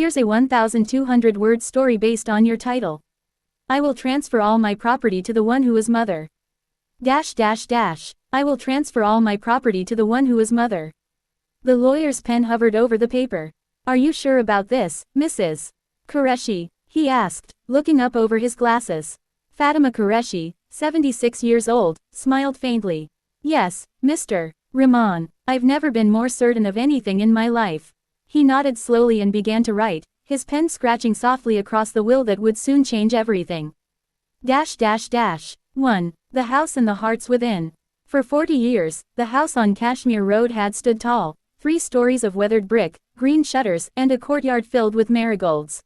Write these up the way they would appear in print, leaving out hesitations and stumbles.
Here's a 1,200-word story based on your title. I will transfer all my property to the one who is mother. I will transfer all my property to the one who is mother. The lawyer's pen hovered over the paper. Are you sure about this, Mrs. Qureshi? He asked, looking up over his glasses. Fatima Qureshi, 76 years old, smiled faintly. Yes, Mr. Rahman. I've never been more certain of anything in my life. He nodded slowly and began to write, his pen scratching softly across the will that would soon change everything. 1. The House and the Hearts Within. For 40 years, the house on Kashmir Road had stood tall, 3 stories of weathered brick, green shutters, and a courtyard filled with marigolds.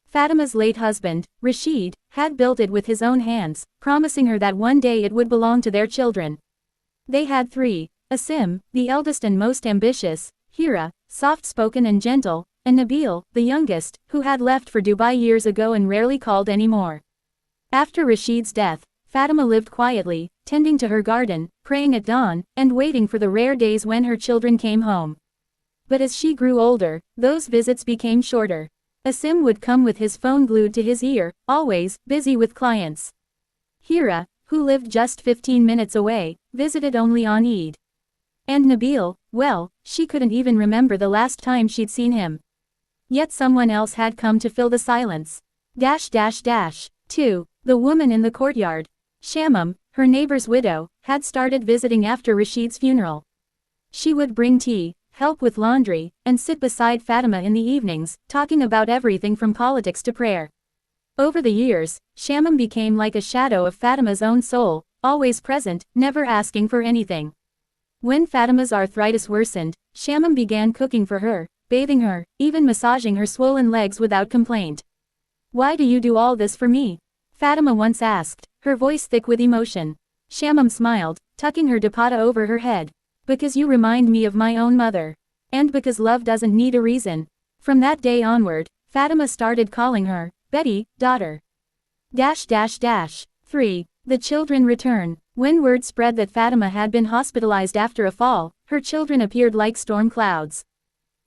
Fatima's late husband, Rashid, had built it with his own hands, promising her that one day it would belong to their children. They had 3, Asim, the eldest and most ambitious, Hira, soft-spoken and gentle, and Nabil, the youngest, who had left for Dubai years ago and rarely called anymore. After Rashid's death, Fatima lived quietly, tending to her garden, praying at dawn, and waiting for the rare days when her children came home. But as she grew older, those visits became shorter. Asim would come with his phone glued to his ear, always busy with clients. Hira, who lived just 15 minutes away, visited only on Eid. And Nabil, well, she couldn't even remember the last time she'd seen him. Yet someone else had come to fill the silence. 2. The woman in the courtyard. Shamam, her neighbor's widow, had started visiting after Rashid's funeral. She would bring tea, help with laundry, and sit beside Fatima in the evenings, talking about everything from politics to prayer. Over the years, Shamam became like a shadow of Fatima's own soul, always present, never asking for anything. When Fatima's arthritis worsened, Shamam began cooking for her, bathing her, even massaging her swollen legs without complaint. Why do you do all this for me? Fatima once asked, her voice thick with emotion. Shamam smiled, tucking her dupatta over her head. Because you remind me of my own mother. And because love doesn't need a reason. From that day onward, Fatima started calling her, Betty, daughter. 3. The children return. When word spread that Fatima had been hospitalized after a fall, her children appeared like storm clouds.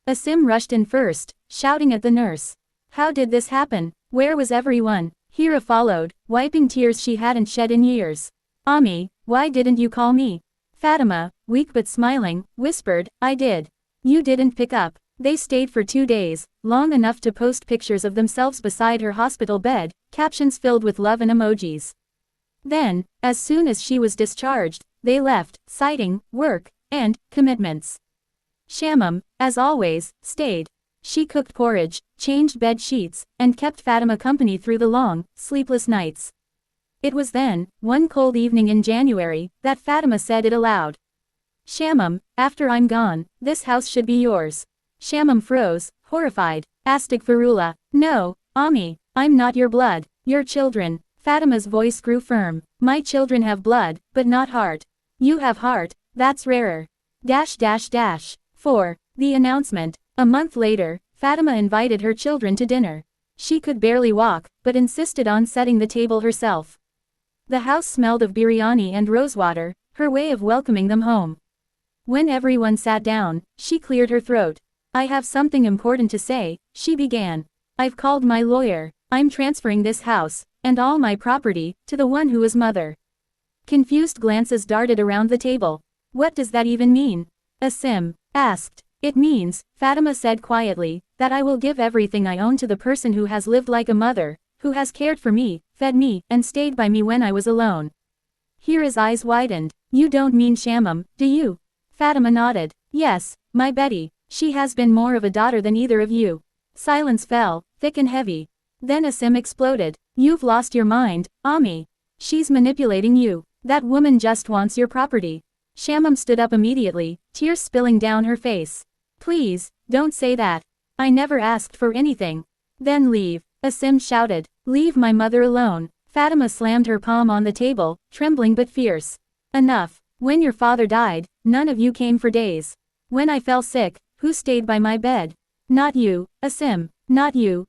Asim rushed in first, shouting at the nurse. How did this happen? Where was everyone? Hira followed, wiping tears she hadn't shed in years. Ami, why didn't you call me? Fatima, weak but smiling, whispered, I did. You didn't pick up. They stayed for 2 days, long enough to post pictures of themselves beside her hospital bed, captions filled with love and emojis. Then, as soon as she was discharged, they left, citing work and commitments. Shamam, as always, stayed. She cooked porridge, changed bed sheets, and kept Fatima company through the long, sleepless nights. It was then, one cold evening in January, that Fatima said it aloud. Shamam, after I'm gone, this house should be yours. Shamam froze, horrified. Astaghfirullah. No, Ami, I'm not your blood, your children. Fatima's voice grew firm. My children have blood, but not heart. You have heart, that's rarer. 4. The announcement. A month later, Fatima invited her children to dinner. She could barely walk, but insisted on setting the table herself. The house smelled of biryani and rosewater, her way of welcoming them home. When everyone sat down, she cleared her throat. I have something important to say, she began. I've called my lawyer. I'm transferring this house, and all my property, to the one who is mother. Confused glances darted around the table. What does that even mean? Asim asked. It means, Fatima said quietly, that I will give everything I own to the person who has lived like a mother, who has cared for me, fed me, and stayed by me when I was alone. Hira's eyes widened. You don't mean Shamam, do you? Fatima nodded. Yes, my Betty. She has been more of a daughter than either of you. Silence fell, thick and heavy. Then Asim exploded. You've lost your mind, Ami. She's manipulating you. That woman just wants your property. Shamam stood up immediately, tears spilling down her face. Please, don't say that. I never asked for anything. Then leave. Asim shouted. Leave my mother alone. Fatima slammed her palm on the table, trembling but fierce. Enough. When your father died, none of you came for days. When I fell sick, who stayed by my bed? Not you, Asim. Not you,